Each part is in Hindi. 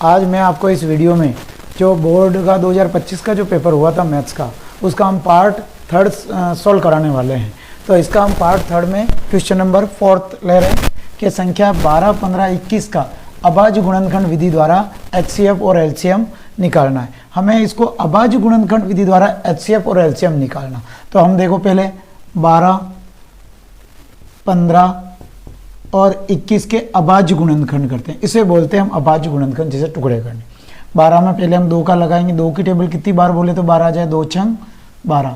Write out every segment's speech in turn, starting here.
आज मैं आपको इस वीडियो में जो बोर्ड का 2025 का जो पेपर हुआ था मैथ्स का, उसका हम पार्ट थर्ड सॉल्व कराने वाले हैं। तो इसका हम पार्ट थर्ड में क्वेश्चन नंबर 4 ले रहे हैं कि संख्या 12, 15, 21 का अभाज्य गुणनखंड विधि द्वारा HCF और LCM निकालना है। हमें इसको अभाज्य गुणनखंड विधि द्वारा HCF और LCM निकालना। तो हम देखो पहले 12, 15 और 21 के अभाज्य गुणनखंड करते हैं। इसे बोलते हैं हम अभाज्य गुणनखंड, जैसे टुकड़े करने। 12 में पहले हम 2 का लगाएंगे। 2 की टेबल कितनी बार बोले तो 12 आ जाए, 2 छंग 12,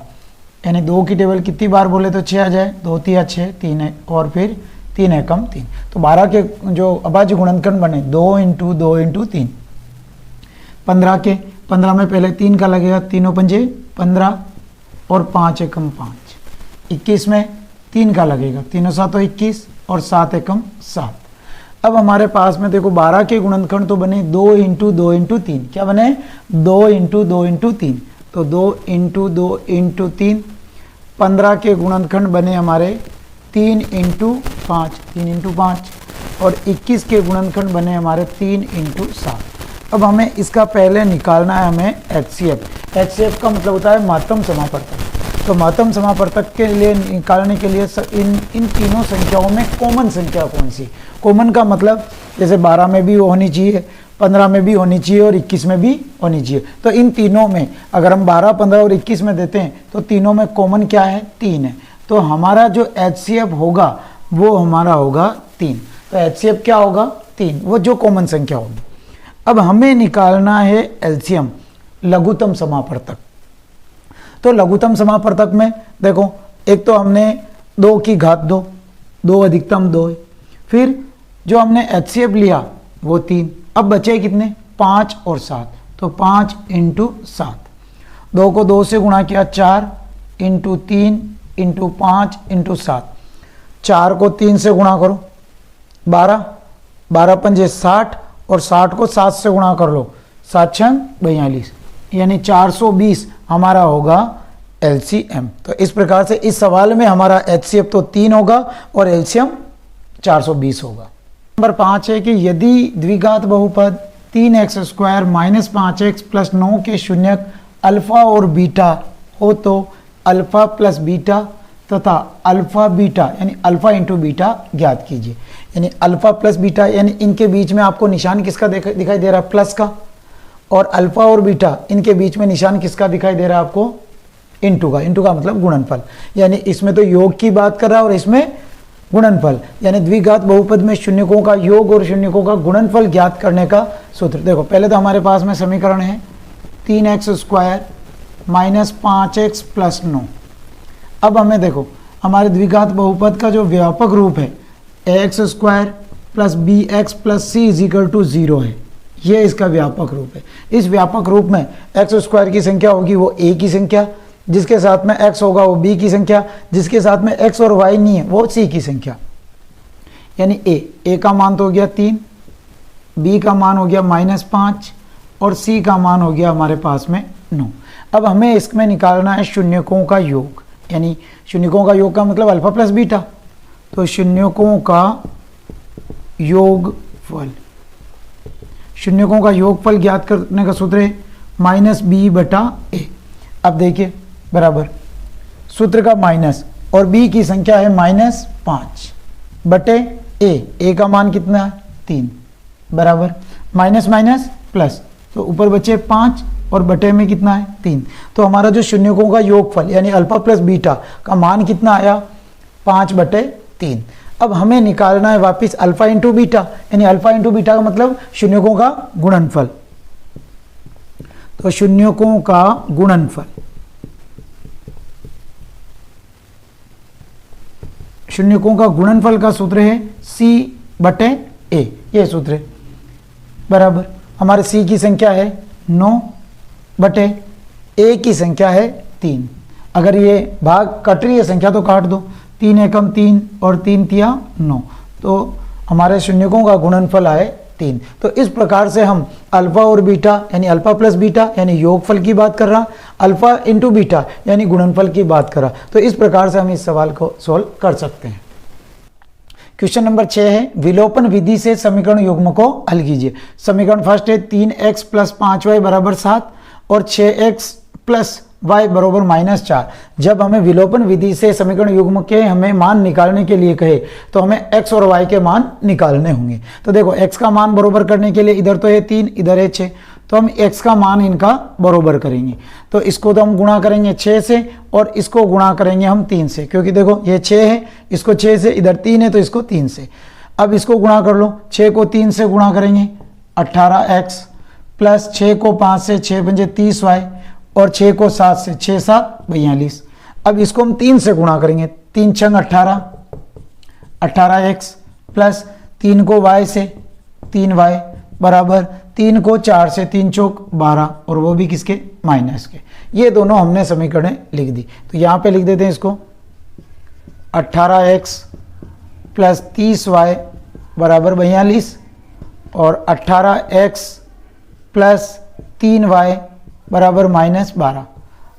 यानी 2 की टेबल कितनी बार बोले तो 6 आ जाए, 2 तिया 6, 3 है और फिर 3 है कम 3। तो 12 के जो अभाज्य गुणनखंड बने 2 × 2 × 3। 15 में पहले 3 का लगेगा, 3 पंजे 15 और 5 एकम 5। 21 में 3 का लगेगा, 3 7 21 और 7 एकम 7। अब हमारे पास में देखो 12 के गुणनखंड तो बने 2 × 2 × 3। क्या बने? 2 × 2 × 3। तो 2 × 2 × 3। 15 के गुणनखंड बने हमारे 3 × 5, 3 × 5। और 21 के गुणनखंड बने हमारे 3 × 7। अब हमें इसका पहले निकालना है हमें HCF। HCF का मतलब होता है महत्तम समापवर्तक। तो महत्तम समापवर्तक के लिए निकालने के लिए इन तीनों संख्याओं में कॉमन संख्या कौन सी? कॉमन का मतलब जैसे 12 में भी होनी चाहिए, 15 में भी होनी चाहिए और 21 में भी होनी चाहिए। तो इन तीनों में अगर हम 12, 15 और 21 में देते हैं तो तीनों में कॉमन क्या है? 3 है। तो हमारा जो HCF होगा वो हमारा होगा 3। तो HCF क्या होगा? 3, वो जो कॉमन संख्या होगी। अब हमें निकालना है LCM, लघुत्तम समापवर्तक। तो लघुत्तम समापवर्तक में देखो, एक तो हमने 2 की घात 2, 2 अधिकतम 2 है। फिर जो हमने HCF लिया वो 3। अब बचे कितने? 5 और 7। तो 5 × 7। 2 को 2 से गुणा किया, 4 × 3 × 5 × 7। 4 को 3 से गुणा करो, 12, 12 पंजे 60 और 60 को 7 से गुणा कर लो, 7 छंग 42, यानी 420 हमारा होगा LCM। तो इस प्रकार से इस सवाल में हमारा HCF तो 3 होगा और LCM 420 होगा। नंबर 5 है कि यदि द्विघात बहुपद 3x² - 5x + 9 के शून्यक अल्फा और बीटा हो तो अल्फा प्लस बीटा तथा अल्फा बीटा यानी अल्फा × बीटा ज्ञात कीजिए। यानी अल्फा प्लस बीटा यानी इनके बीच में आपको निशान किसका दिखाई दे रहा है? प्लस का। और अल्फा और बीटा इनके बीच में निशान किसका दिखाई दे रहा है आपको? इनटू का। इनटू का मतलब गुणनफल, यानी इसमें तो योग की बात कर रहा है और इसमें गुणनफल। यानी द्विघात बहुपद में शून्यकों का योग और शून्यकों का गुणनफल ज्ञात करने का सूत्र। देखो पहले तो हमारे पास में समीकरण है 3x² - 5x + 9। अब हमें देखो हमारे द्विघात बहुपद का जो व्यापक रूप है ax² + bx + c = 0 है। ये इसका व्यापक रूप है। इस व्यापक रूप में x² की संख्या होगी वो a की संख्या, जिसके साथ में x होगा वो b की संख्या, जिसके साथ में x और y नहीं है वो c की संख्या। यानी a का मान तो हो गया 3, b का मान हो गया -5 और c का मान हो गया हमारे पास में 9। अब हमें इसमें निकालना है शून्यकों का योग। यानी शून्यकों का योग का मतलब अल्फा प्लस बीटा। तो शून्यकों का योगफल, शून्यकों का योगफल ज्ञात करने का सूत्र है -b/a। अब देखिए बराबर सूत्र का माइनस और b की संख्या है -5/a का मान कितना है? 3 बराबर माइनस माइनस प्लस, तो ऊपर बचे 5 और बटे में कितना है? 3। तो हमारा जो शून्यकों का योगफल यानी अल्फा प्लस बीटा का मान कितना आया? 5/3। अब हमें निकालना है वापिस अल्फा × बीटा, यानी अल्फा × बीटा का मतलब शून्यकों का गुणनफल। तो शून्यकों का गुणनफल, शून्यकों का गुणनफल का सूत्र है c/a। ये सूत्र है बराबर हमारे c की संख्या है 9/a की संख्या है 3। अगर ये भाग कट रही है संख्या तो काट दो, 3 एकम 3 और 3 तिया 9। तो हमारे शून्यकों का गुणनफल आए 3। तो इस प्रकार से हम अल्फा और बीटा यानी अल्फा प्लस बीटा यानी योगफल की बात कर रहा, अल्फा × बीटा यानी गुणनफल की बात कर रहा। तो इस प्रकार से हम इस सवाल को सॉल्व कर सकते हैं। क्वेश्चन नंबर 6 है विलोपन विधि से समीकरण युग्म को हल कीजिए। समीकरण फर्स्ट है 3x + 5y = 7 और 6x + y बराबर -4। जब हमें विलोपन विधि से समीकरण युग्म के हमें मान निकालने के लिए कहे तो हमें x और y के मान निकालने होंगे। तो देखो x का मान बराबर करने के लिए इधर तो है 3, इधर है 6, तो हम x का मान इनका बराबर करेंगे। तो इसको तो हम गुणा करेंगे 6 से और इसको गुणा करेंगे हम 3 से, क्योंकि देखो ये 6 है, इसको 6 से, इधर 3 है तो इसको 3 से। अब इसको गुणा कर लो, 6 को 3 से गुणा करेंगे 18x प्लस 6 को 5 से 6 पंजे 30y और 6 को 7 से 6 7 42। अब इसको हम 3 से गुणा करेंगे, 3 छंग 18, 18x प्लस 3 को y से 3y बराबर 3 को 4 से 3 चौक 12 और वो भी किसके माइनस के। ये दोनों हमने समीकरण लिख दी। तो यहाँ पे लिख देते हैं इसको 18x प्लस 30y बराबर 42 और 18x प्लस 3y बराबर -12।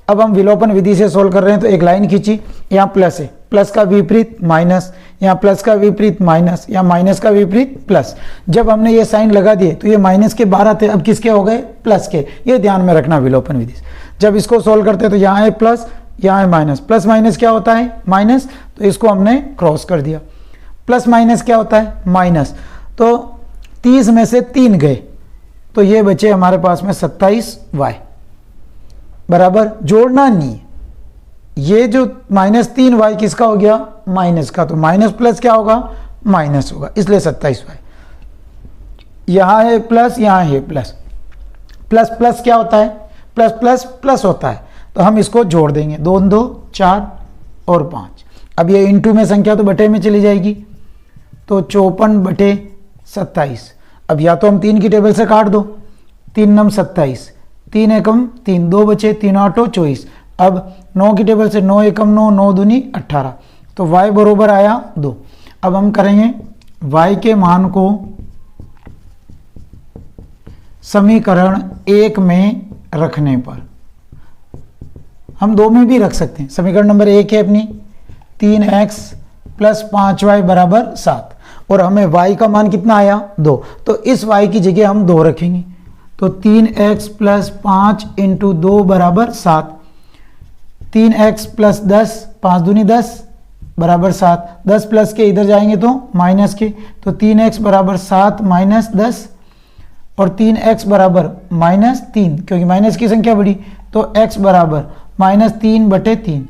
अब हम विलोपन विधि से सोल्व कर रहे हैं तो एक लाइन खींची, यहाँ प्लस है, प्लस का विपरीत माइनस, यहाँ प्लस का विपरीत माइनस, यहाँ माइनस का विपरीत प्लस। जब हमने ये साइन लगा दिए तो ये माइनस के 12 थे, अब किसके हो गए प्लस के। ये ध्यान में रखना विलोपन विधि से। जब इसको सोल्व करते हैं तो यहाँ है प्लस, यहाँ है माइनस, प्लस माइनस क्या होता है माइनस, तो इसको हमने क्रॉस कर दिया। प्लस माइनस क्या होता है माइनस, तो 30 में से 3 गए तो ये बचे हमारे पास में 27y बराबर, जोड़ना नहीं, ये जो -3y किसका हो गया माइनस का, तो माइनस प्लस क्या होगा माइनस होगा, इसलिए 27y। यहाँ है प्लस, यहाँ है प्लस, प्लस प्लस क्या होता है प्लस प्लस प्लस होता है, तो हम इसको जोड़ देंगे 2 2 4 और 5। अब ये इंटू में संख्या तो बटे में चली जाएगी, तो 54/27। अब या तो हम 3 की टेबल से काट दो, 3 9 27, 3 एकम 3, 2 बचे, 3 8 24। अब 9 की टेबल से 9 एकम 9, 9 दूनी 18, तो y बरोबर आया 2। अब हम करेंगे y के मान को समीकरण 1 में रखने पर, हम 2 में भी रख सकते हैं। समीकरण नंबर 1 है अपनी 3x प्लस 5y बराबर 7 और हमें y का मान कितना आया 2, तो इस y की जगह हम 2 रखेंगे। तो 3x प्लस 5 इंटू 2 बराबर 7, 3x प्लस 10, 5 दूनी 10 बराबर 7, 10 प्लस के इधर जाएंगे तो माइनस के, तो 3x बराबर 7 माइनस 10 और 3x बराबर -3, क्योंकि माइनस की संख्या बड़ी, तो x बराबर -3/3,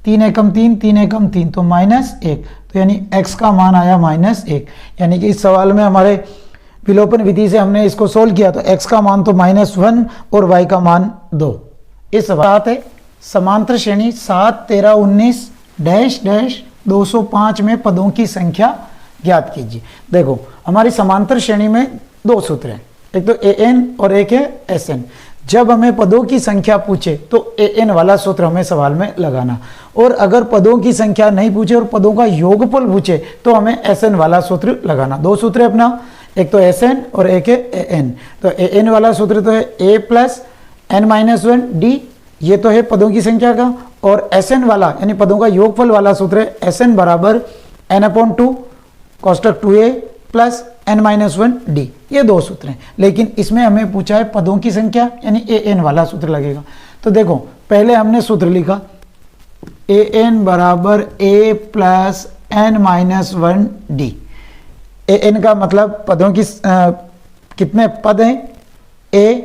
3 एकम 3, 3 एकम 3, तो -1, तो यानी x का मान आया -1। यानी कि इस सवाल में हमारे विलोपन विधि से हमने इसको सोल्व किया तो x का मान तो -1 और y का मान 2। इस बात है समांतर श्रेणी 7 13 19 डैश डैश 205 में पदों की संख्या ज्ञात कीजिए। देखो हमारी समांतर श्रेणी में 2 सूत्र हैं, एक तो an और एक है sn। जब हमें पदों की संख्या पूछे तो an वाला सूत्र हमें सवाल में लगाना, और अगर पदों की संख्या नहीं पूछे और पदों का योगफल पूछे तो हमें sn वाला सूत्र लगाना। 2 सूत्र है अपना, एक तो sn और एक है an। तो an वाला सूत्र तो है a प्लस n-1 d, ये तो है पदों की संख्या का, और sn वाला यानी पदों का योगफल वाला सूत्र है sn बराबर n/2 कोष्टक 2a plus n-1 d। ये 2 सूत्र हैं, लेकिन इसमें हमें पूछा है पदों की संख्या यानी an वाला सूत्र लगेगा। तो देखो पहले हमने सूत्र लिखा an बराबर a plus n-1 d। an का मतलब पदों की कितने पद हैं, a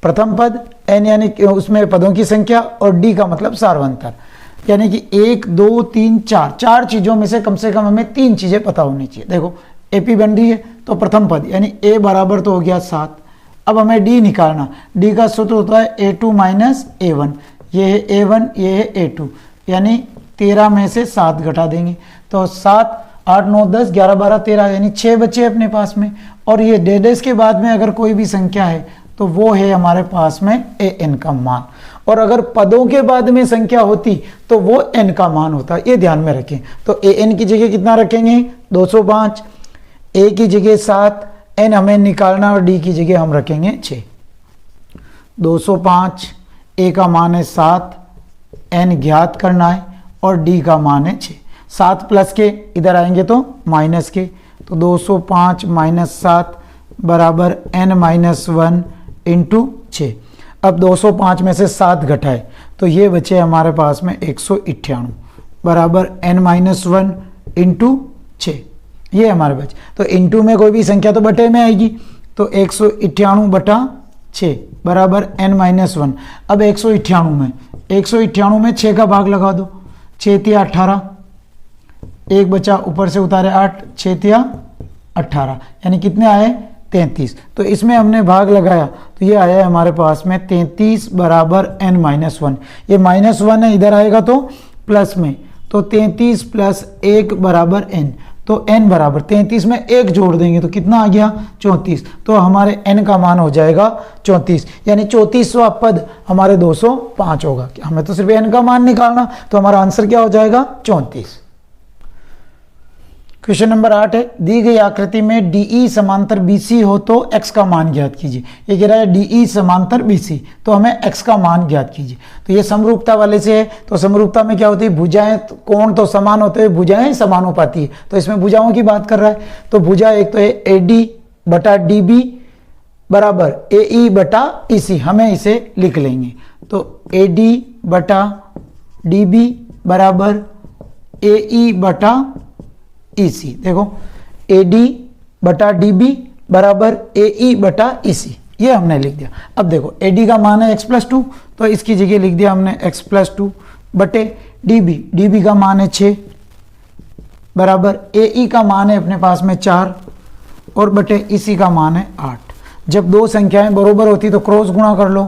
प्रथम पद, n यानी उसमें पदों की संख्या, और d का मतलब सार्वंतर, यानी कि 1 2 3 4 चीज़ों में से कम हमें 3 चीज़ें पता होनी चाहिए। देखो AP बन रही है तो प्रथम पद यानी a बराबर तो हो गया 7। अब हमें d निकालना, d का सूत्र होता है a2 माइनस a1, ये है a1 ये है a2, यानी 13 में से 7 घटा देंगे तो 7 8 9 10 11 12 13, यानी 6 बच्चे अपने पास में। और ये डेडेस के बाद में अगर कोई भी संख्या है तो वो है हमारे पास में an का मान, और अगर पदों के बाद में संख्या होती तो वो n का मान होता, ये ध्यान में रखें। तो an की जगह कितना रखेंगे 205, a की जगह 7, n हमें निकालना और d की जगह हम रखेंगे 6। 205, a का मान है 7, n ज्ञात करना है और d का मान है 6। 7 प्लस के इधर आएंगे तो माइनस के, तो 205 माइनस 7 बराबर n माइनस 1 इंटू 6। अब 205 में से 7 घटाए तो ये बचे हमारे पास में 198 बराबर n माइनस 1 इंटू 6। ये हमारे बचे, तो इंटू में कोई भी संख्या तो बटे में आएगी, तो 198 बटा 6 बराबर n माइनस 1। अब 198 में 6 का भाग लगा दो, 6 तिया 18, एक बचा ऊपर से उतारे 8, 6 तिया 18, यानी कितने आए 33। तो इसमें हमने भाग लगाया तो ये आया हमारे पास में 33 बराबर n माइनस 1। ये माइनस 1 है, इधर आएगा तो प्लस में, तो 33 प्लस 1 बराबर n, तो n बराबर 33 में 1 जोड़ देंगे तो कितना आ गया 34। तो हमारे n का मान हो जाएगा 34, यानी 34वां पद हमारे 205 होगा। हमें तो सिर्फ n का मान निकालना, तो हमारा आंसर क्या हो जाएगा 34। क्वेश्चन नंबर 8 है, दी गई आकृति में DE समांतर BC हो तो x का मान ज्ञात कीजिए। ये कह रहा है DE समांतर BC, तो हमें x का मान ज्ञात कीजिए। तो ये समरूपता वाले से है, तो समरूपता में क्या होती है, भुजाएं कोण तो समान होते हैं, भुजाएं समानुपाती है, तो इसमें भुजाओं की बात कर रहा है। तो भुजा एक तो है AD बटा DB बराबर AE बटा EC, हमें इसे लिख लेंगे। तो AD बटा DB बराबर AE बटा EC। देखो AD बटा DB बराबर AE बटा EC, ये हमने लिख दिया। अब देखो AD का मान है x प्लस 2, तो इसकी जगह लिख दिया हमने x प्लस 2 बटे DB का मान है 6 बराबर AE का मान है अपने पास में 4 और बटे EC का मान है 8। जब दो संख्याएं बरोबर होती तो क्रॉस गुणा कर लो,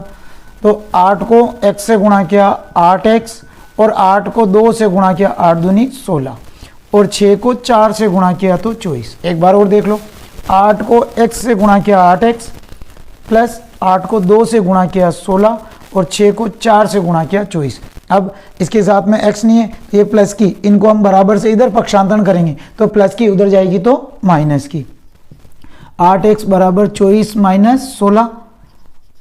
तो 8 को x से गुणा किया 8x और 8 को 2 से गुणा किया 8 दूनी 16 और 6 को 4 से गुणा किया तो 24। एक बार और देख लो, 8 को x से गुणा किया 8x प्लस 8 को 2 से गुणा किया 16 और 6 को 4 से गुणा किया 24। अब इसके साथ में x नहीं है, ये प्लस की, इनको हम बराबर से इधर पक्षांतरण करेंगे तो प्लस की उधर जाएगी तो माइनस की। 8x बराबर 24 माइनस 16,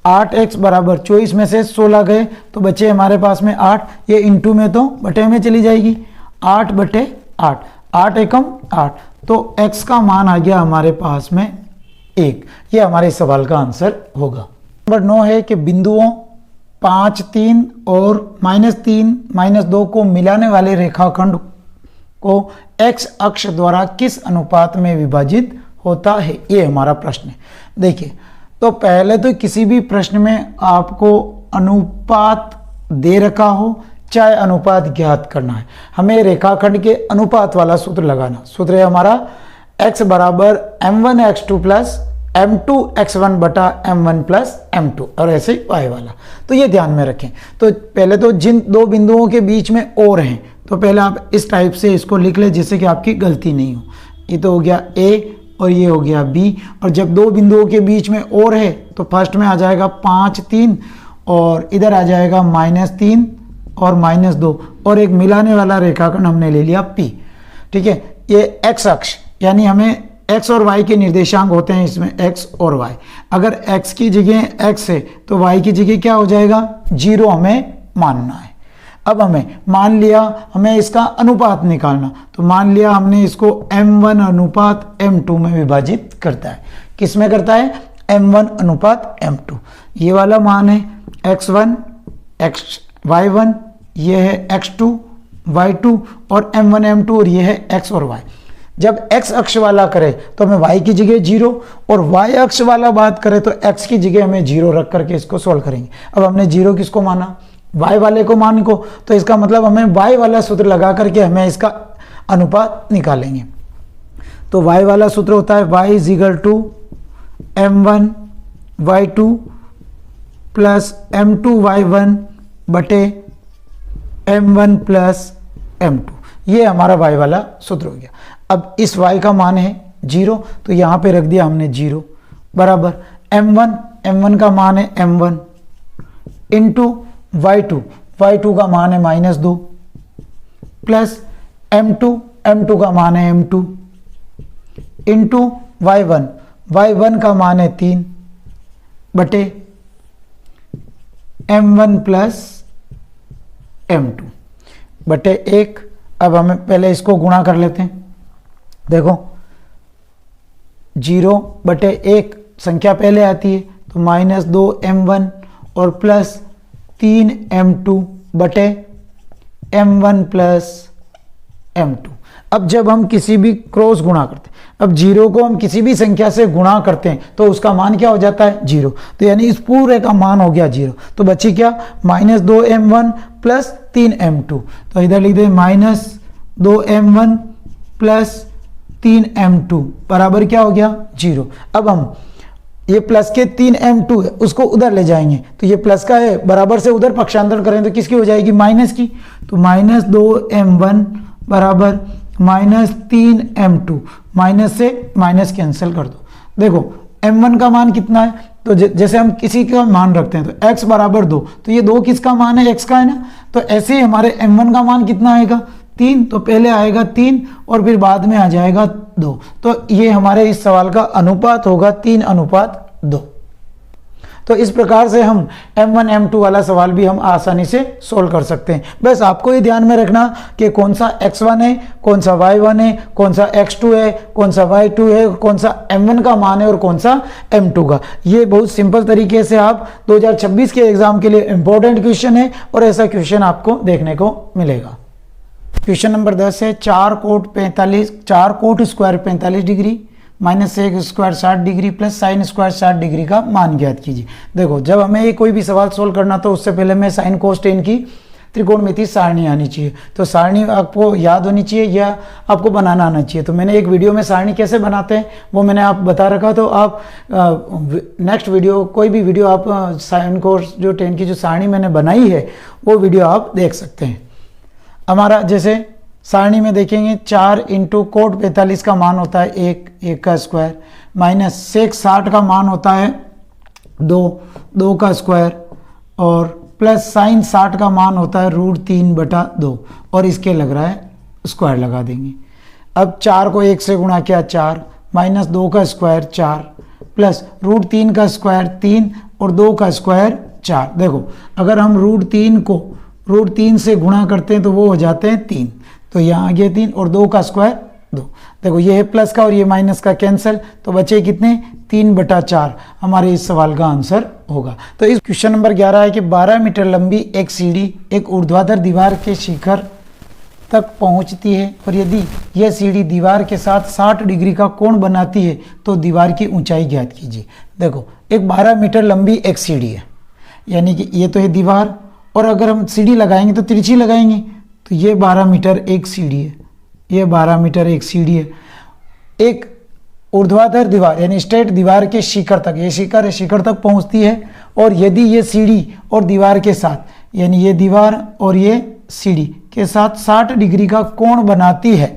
8x बराबर 24 में से 16 गए तो बचे हमारे पास में 8, ये इंटू में तो बटे में चली जाएगी, 8 बटे 8, 8 एकम 8, तो x का मान आ गया हमारे पास में 1। ये हमारे सवाल का आंसर होगा। नंबर 9 है कि बिंदुओं 5, 3 और -3, -2 को मिलाने वाले रेखाखंड को x अक्ष द्वारा किस अनुपात में विभाजित होता है, ये हमारा प्रश्न है। देखिए, तो पहले तो किसी भी प्रश्न में आपको अनुपात दे रखा हो चाहे अनुपात ज्ञात करना है, हमें रेखाखंड के अनुपात वाला सूत्र लगाना। सूत्र है हमारा x बराबर m1 x2 plus m2 x1 बटा m1 प्लस m2 और ऐसे ही y वाला। तो ये ध्यान में रखें। तो पहले तो जिन दो बिंदुओं के बीच में और हैं, तो पहले आप इस टाइप से इसको लिख ले जिससे कि आपकी गलती नहीं हो। ये तो हो गया a और ये हो गया b, और जब दो बिंदुओं के बीच में और है तो फर्स्ट में आ जाएगा 5, 3 और इधर आ जाएगा -3 और -2 और एक मिलाने वाला रेखाखंड हमने ले लिया P। ठीक है, ये x अक्ष, यानी हमें x और y के निर्देशांक होते हैं इसमें x और y। अगर x की जगह x है तो y की जगह क्या हो जाएगा 0 हमें मानना है। अब हमें मान लिया हमें इसका अनुपात निकालना, तो मान लिया हमने इसको m1 अनुपात m2 में विभाजित करता है। किस में करता है, m1 अनुपात m2। ये वाला मान है x1 y1, ये है x2 y2 और m1 m2 और ये है x और y। जब x अक्ष वाला करे तो हमें y की जगह 0 और y अक्ष वाला बात करे तो x की जगह हमें 0 रख करके इसको सॉल्व करेंगे। अब हमने 0 किसको माना, y वाले को मान को, तो इसका मतलब हमें y वाला सूत्र लगा करके हमें इसका अनुपात निकालेंगे। तो y वाला सूत्र होता है y is equal to m1 y2 plus m2 y1 बटे m1 प्लस m2। ये हमारा y वाला सूत्र हो गया। अब इस y का मान है 0, तो यहाँ पे रख दिया हमने 0 बराबर m1 का मान है m1 इंटू y2 का मान है -2 प्लस m2 का मान है m2 इंटू y1 का मान है 3 बटे m1 प्लस m2 बटे 1। अब हमें पहले इसको गुणा कर लेते हैं। देखो 0/1 संख्या पहले आती है तो -2m1 और प्लस 3m2 बटे m1 प्लस m2। अब जब हम किसी भी क्रॉस गुणा करते हैं, अब 0 को हम किसी भी संख्या से गुणा करते हैं तो उसका मान क्या हो जाता है 0। तो यानी इस पूरे का मान हो गया 0। तो बची क्या -2m1 प्लस 3m2। तो इधर लिख दें -2m1 प्लस 3m2 बराबर क्या हो गया 0। अब हम ये प्लस के 3m2 है उसको उधर ले जाएंगे तो ये प्लस का है, बराबर से उधर पक्षांतर करें तो किसकी हो जाएगी माइनस की। तो -2m1 बराबर -3m2, माइनस से माइनस कैंसिल कर दो। देखो m1 का मान कितना है, तो जैसे हम किसी का मान रखते हैं तो x बराबर 2, तो ये 2 किसका मान है, x का है ना। तो ऐसे ही हमारे m1 का मान कितना आएगा 3, तो पहले आएगा 3 और फिर बाद में आ जाएगा 2। तो ये हमारे इस सवाल का अनुपात होगा 3:2। तो इस प्रकार से हम m1 m2 वाला सवाल भी हम आसानी से सोल्व कर सकते हैं। बस आपको ये ध्यान में रखना कि कौन सा x1 है, कौन सा y1 है, कौन सा x2 है, कौन सा y2 है, कौन सा m1 का मान है और कौन सा m2 का। ये बहुत सिंपल तरीके से आप 2026 के एग्जाम के लिए इंपॉर्टेंट क्वेश्चन है और ऐसा क्वेश्चन आपको देखने को मिलेगा। क्वेश्चन नंबर 10 है 4 coat square 45 degree -1 square 60 degree plus sine square 60 degree का मान ज्ञात कीजिए। देखो जब हमें ये कोई भी सवाल सोल्व करना तो उससे पहले मैं साइन कोस टेन की त्रिकोणमिति सारणी आनी चाहिए। तो सारणी आपको याद होनी चाहिए या आपको बनाना आना चाहिए। तो मैंने एक वीडियो में सारणी कैसे बनाते हैं वो मैंने आप बता रखा, तो आप नेक्स्ट वीडियो कोई भी वीडियो आप साइन कोस जो 10 की जो सारणी मैंने बनाई है वो वीडियो आप देख सकते हैं। हमारा जैसे सारणी में देखेंगे 4 इंटू कोट 45 का मान होता है 1 का स्क्वायर, माइनस सेक 60 का मान होता है 2 का स्क्वायर और प्लस साइन 60 का मान होता है √3/2 और इसके लग रहा है स्क्वायर लगा देंगे। अब 4 को 1 से गुणा किया 4, -2 का स्क्वायर 4 प्लस √3 का स्क्वायर 3 और 2 का स्क्वायर 4। देखो अगर हम √3 को √3 से गुणा करते हैं तो वो हो जाते हैं 3, तो यहाँ आ गया 3 और 2 का स्क्वायर 2। देखो ये है प्लस का और ये माइनस का कैंसिल, तो बचे कितने 3/4 हमारे इस सवाल का आंसर होगा। तो इस क्वेश्चन नंबर 11 है कि 12 मीटर लंबी एक सीढ़ी एक ऊर्ध्वाधर दीवार के शिखर तक पहुंचती है और यदि यह सीढ़ी दीवार के साथ 60 डिग्री का कोण बनाती है तो दीवार की ऊंचाई ज्ञात कीजिए। देखो एक 12 मीटर लंबी एक सीढ़ी है, यानी कि ये तो है दीवार और अगर हम सीढ़ी लगाएंगे तो तिरछी लगाएंगे, तो ये 12 मीटर एक सीढ़ी है, ये 12 मीटर एक सीढ़ी है। एक ऊर्ध्वाधर दीवार यानी स्ट्रेट दीवार के शिखर तक, ये शिखर है, शिखर तक पहुंचती है और यदि ये सीढ़ी और दीवार के साथ यानी ये दीवार और ये सीढ़ी के साथ 60 डिग्री का कोण बनाती है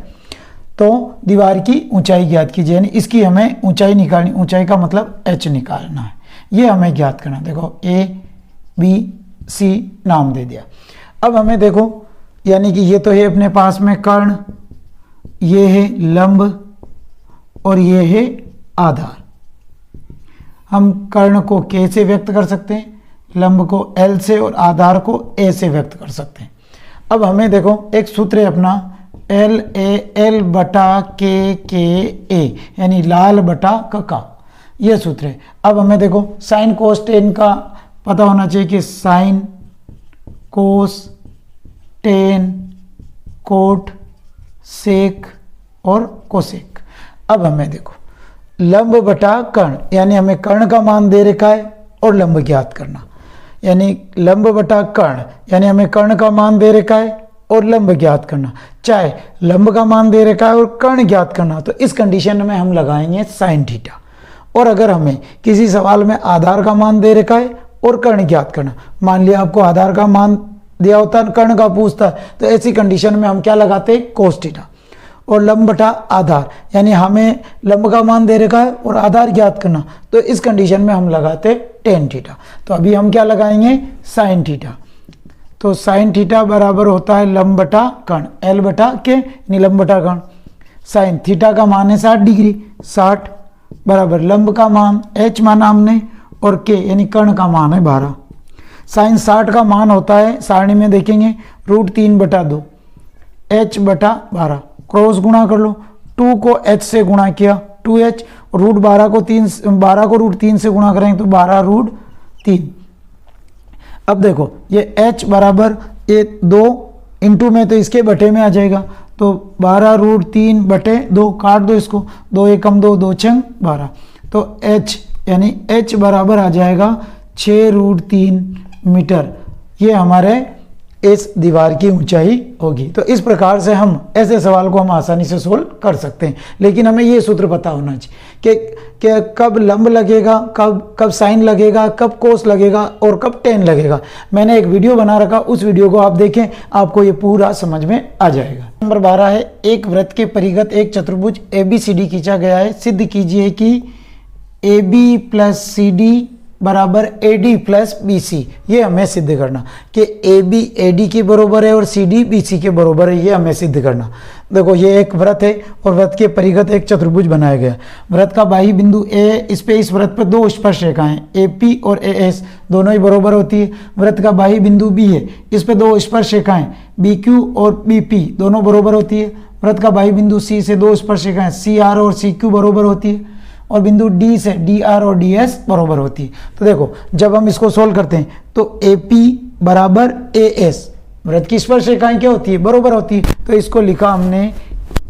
तो दीवार की ऊंचाई ज्ञात कीजिए। यानी इसकी हमें ऊंचाई निकालनी, ऊंचाई का मतलब h निकालना है, ये हमें ज्ञात करना। देखो A B C नाम दे दिया। अब हमें देखो यानी कि ये तो है अपने पास में कर्ण, ये है लंब और ये है आधार। हम कर्ण को K से व्यक्त कर सकते हैं, लंब को L से और आधार को A से व्यक्त कर सकते हैं। अब हमें देखो एक सूत्र है अपना LA/L/K/A यानी लाल बटा का, ये सूत्र है। अब हमें देखो साइन कोस टेन का पता होना चाहिए कि sine cos tan cot sec और कोसेक। अब हमें देखो लंब बटा कर्ण यानी हमें कर्ण का मान दे रखा है और लंब ज्ञात करना, यानी लंब बटा कर्ण यानी हमें कर्ण का मान दे रखा है और लंब ज्ञात करना। चाहे लंब का मान दे रखा है और कर्ण ज्ञात करना, तो इस कंडीशन में हम लगाएंगे साइन थीटा। और अगर हमें किसी सवाल में आधार का मान दे रखा है और कर्ण ज्ञात करना, मान लिया आपको आधार का मान दिया होता कर्ण का पूछता, तो ऐसी कंडीशन में हम क्या लगाते हैं कोस थीटा। और लंब बटा आधार यानी हमें लंब का मान दे रखा है और आधार ज्ञात करना, तो इस कंडीशन में हम लगाते टेन थीटा। तो अभी हम क्या लगाएंगे साइन थीटा। तो साइन थीटा बराबर होता है लंब बटा कर्ण, L/K यानी लंब बटा कर्ण। साइन थीटा का मान है 60 डिग्री, 60 बराबर लंब का मान h माना हमने और k यानी कर्ण का मान है 12। साइन 60 का मान होता है सारणी में देखेंगे √3/2, h बटा 12, क्रॉस गुणा कर लो, 2 को h से गुणा किया 2h, रूट 12 को रूट 3 से गुणा करेंगे तो 12 रूट 3। अब देखो ये h बराबर ये 2 इंटू में तो इसके बटे में आ जाएगा, तो 12 रूट 3 बटे 2, काट दो इसको, 2 एकम 2, 2 छंग 12, तो h यानी h बराबर आ जाएगा 6 रूट 3 मीटर। ये हमारे इस दीवार की ऊंचाई होगी। तो इस प्रकार से हम ऐसे सवाल को हम आसानी से सोल्व कर सकते हैं, लेकिन हमें ये सूत्र पता होना चाहिए कि कब लंब लगेगा, कब साइन लगेगा, कब कोस लगेगा और कब टेन लगेगा। मैंने एक वीडियो बना रखा, उस वीडियो को आप देखें, आपको ये पूरा समझ में आ जाएगा। नंबर 12 है, एक वृत्त के परिगत एक चतुर्भुज ABCD खींचा गया है, सिद्ध कीजिए कि AB प्लस CD बराबर AD प्लस BC। ये हमें सिद्ध करना कि AB AD के बराबर है और CD BC के बराबर है, ये हमें सिद्ध करना। देखो ये एक वृत्त है और वृत्त के परिगत एक चतुर्भुज बनाया गया। वृत्त का बाही बिंदु A, इस वृत्त पर 2 स्पर्श रेखाएं AP और AS दोनों ही बराबर होती है। वृत्त का बाही बिंदु B है, इस पर 2 स्पर्श रेखाएं BQ और BP दोनों बराबर होती है। वृत्त का बाही बिंदु C से 2 स्पर्श रेखाएं CR और CQ बराबर होती है और बिंदु D से DR और DS बराबर होती है। तो देखो जब हम इसको सोल्व करते हैं तो AP बराबर AS, वृत्त की स्पर्श रेखाएं क्या होती है, बराबर होती है, तो इसको लिखा हमने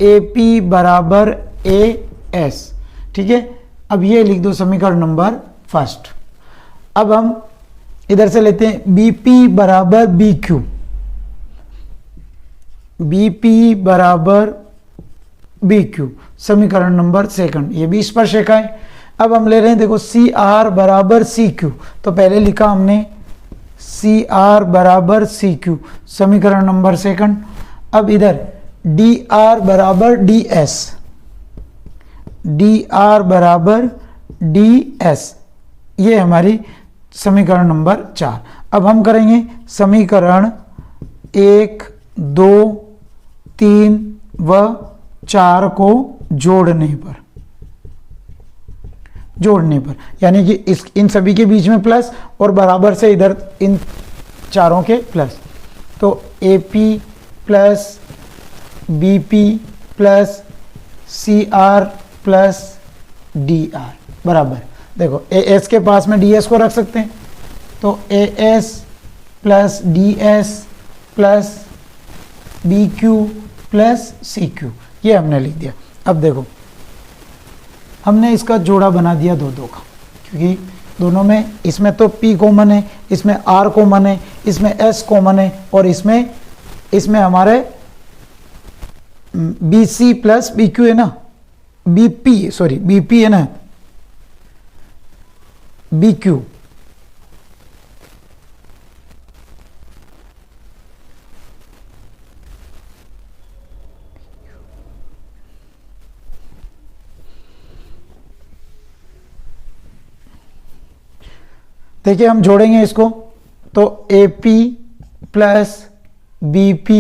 AP बराबर AS। ठीक है, अब ये लिख दो समीकरण नंबर फर्स्ट। अब हम इधर से लेते हैं BP बराबर BQ, BP बराबर BQ, समीकरण नंबर सेकंड, ये भी स्पर्श रेखा है। अब हम ले रहे हैं देखो CR बराबर CQ, तो पहले लिखा हमने CR बराबर CQ, समीकरण नंबर सेकंड। अब इधर DR बराबर DS, DR बराबर DS, ये हमारी समीकरण नंबर 4। अब हम करेंगे समीकरण 1, 2, 3 व 4 को जोड़ने पर यानी कि इन सभी के बीच में प्लस और बराबर से इधर इन चारों के प्लस, तो AP plus BP plus CR plus DR बराबर, देखो AS के पास में DS को रख सकते हैं, तो AS plus DS plus BQ plus CQ, ये हमने लिख दिया। अब देखो हमने इसका जोड़ा बना दिया 2-2 का, क्योंकि दोनों में इसमें तो P कॉमन है, इसमें R कॉमन है, इसमें S कॉमन है और इसमें हमारे BC प्लस BQ है ना, BP है ना, BQ। देखिए हम जोड़ेंगे इसको, तो AP plus BP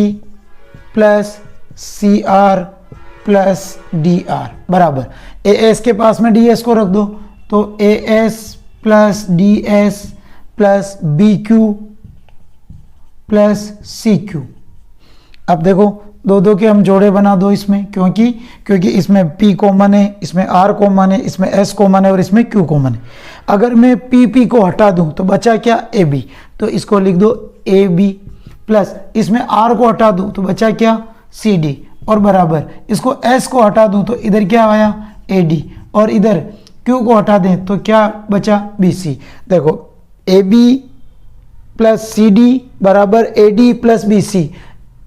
plus CR plus DR बराबर, AS के पास में DS को रख दो, तो AS plus DS plus BQ plus CQ। अब देखो 2-2 के हम जोड़े बना दो इसमें, क्योंकि इसमें P कॉमन है, इसमें R कॉमन है, इसमें S कॉमन है और इसमें Q कॉमन है। अगर मैं PP को हटा दूं तो बचा क्या, AB, तो इसको लिख दो AB प्लस इसमें R को हटा दूं तो बचा क्या, CD और बराबर इसको S को हटा दूं तो इधर क्या आया, AD, और इधर Q को हटा दें तो क्या बचा, BC। देखो AB प्लस CD बराबर AD plus BC,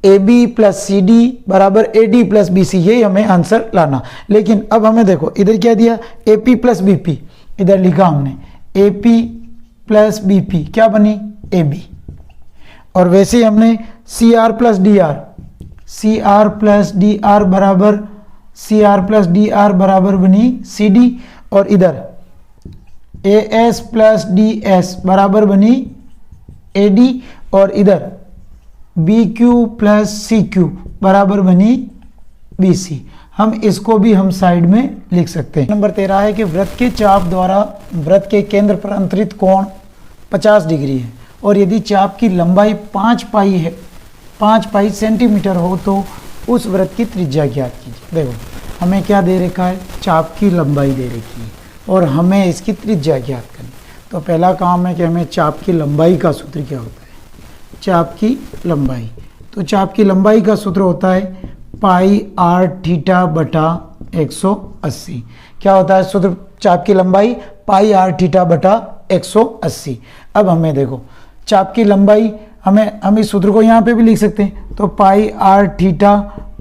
AB plus CD बराबर AD प्लस BC, यही हमें आंसर लाना। लेकिन अब हमें देखो इधर क्या दिया, AP प्लस BP, इधर लिखा हमने AP प्लस BP, क्या बनी, AB, और वैसे ही हमने CR प्लस DR बराबर बनी CD, और इधर AS प्लस DS बराबर बनी AD, और इधर BQ प्लस CQ बराबर बनी BC। हम इसको भी हम साइड में लिख सकते हैं। नंबर 13 है कि वृत्त के चाप द्वारा वृत्त के केंद्र पर अंतरित कोण 50 डिग्री है और यदि चाप की लंबाई 5 पाई सेंटीमीटर हो तो उस वृत्त की त्रिज्या ज्ञात कीजिए। देखो हमें क्या दे रखा है, चाप की लंबाई दे रखी है और हमें इसकी त्रिज्या ज्ञात करनी। तो पहला काम है कि हमें चाप की लंबाई का सूत्र क्या होता है, चाप की लंबाई। तो चाप की लंबाई का सूत्र होता है पाई आर थीटा बटा 180। क्या होता है सूत्र चाप की लंबाई, पाई आर थीटा बटा 180। अब हमें देखो चाप की लंबाई, हम इस सूत्र को यहाँ पे भी लिख सकते हैं। तो पाई आर थीटा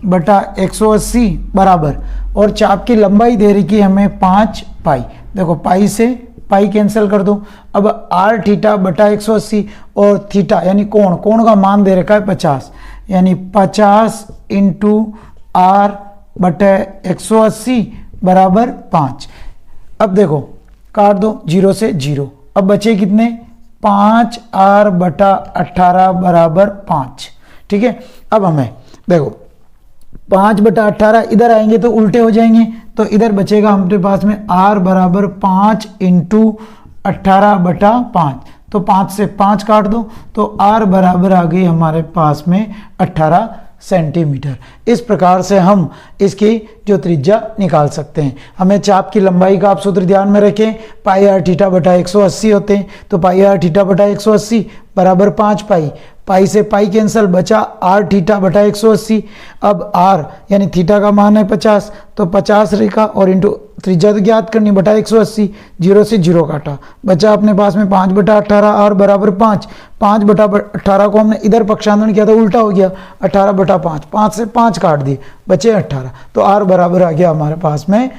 बटा 180 बराबर, और चाप की लंबाई दे रही कि हमें 5 पाई। देखो पाई से पाई कैंसिल कर दो। अब आर थीटा बटा 180 और थीटा यानी कोण का मान दे रखा है 50, यानी 50 इंटू आर बटे 180 बराबर 5। अब देखो काट दो 0 से 0, अब बचे कितने, 5 आर बटा 18 बराबर 5। ठीक है, अब हमें देखो 5 बटा 18 इधर आएंगे तो उल्टे हो जाएंगे, तो इधर बचेगा हमारे पास में r बराबर 5 इंटू 18 बटा 5। तो 5 से 5 काट दो तो r बराबर आ गई हमारे पास में 18 सेंटीमीटर। इस प्रकार से हम इसकी जो त्रिज्या निकाल सकते हैं। हमें चाप की लंबाई का आप सूत्र ध्यान में रखें, पाई आर थीटा बटा 180 होते हैं। तो पाई आर थीटा बटा 180 बराबर 5 पाई, पाई से पाई कैंसल, बचा आर थीटा बटा 180। अब आर यानी थीटा का मान है 50, तो 50 रेखा और इंटू त्रिज्या तो ज्ञात करनी बटा 180, 0 से 0 काटा, बचा अपने पास में 5 बटा 18 आर बराबर 5। 5 बटा 18 को हमने इधर पक्षांतरण किया तो उल्टा हो गया, 18 बटा 5, 5 से 5 काट दिए, बचे 18। तो आर बराबर आ गया हमारे पास में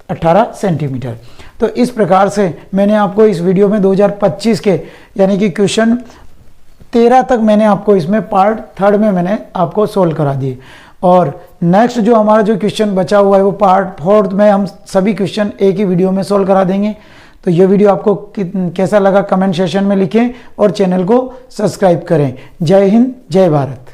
18 सेंटीमीटर। तो इस प्रकार से मैंने आपको इस वीडियो में 2025 के यानी कि क्वेश्चन 13 तक मैंने आपको इसमें पार्ट 3 में मैंने आपको सोल्व करा दिए। और नेक्स्ट जो हमारा जो क्वेश्चन बचा हुआ है वो पार्ट 4 में हम सभी क्वेश्चन एक ही वीडियो में सोल्व करा देंगे। तो ये वीडियो आपको कैसा लगा कमेंट सेक्शन में लिखें और चैनल को सब्सक्राइब करें। जय हिंद, जय भारत।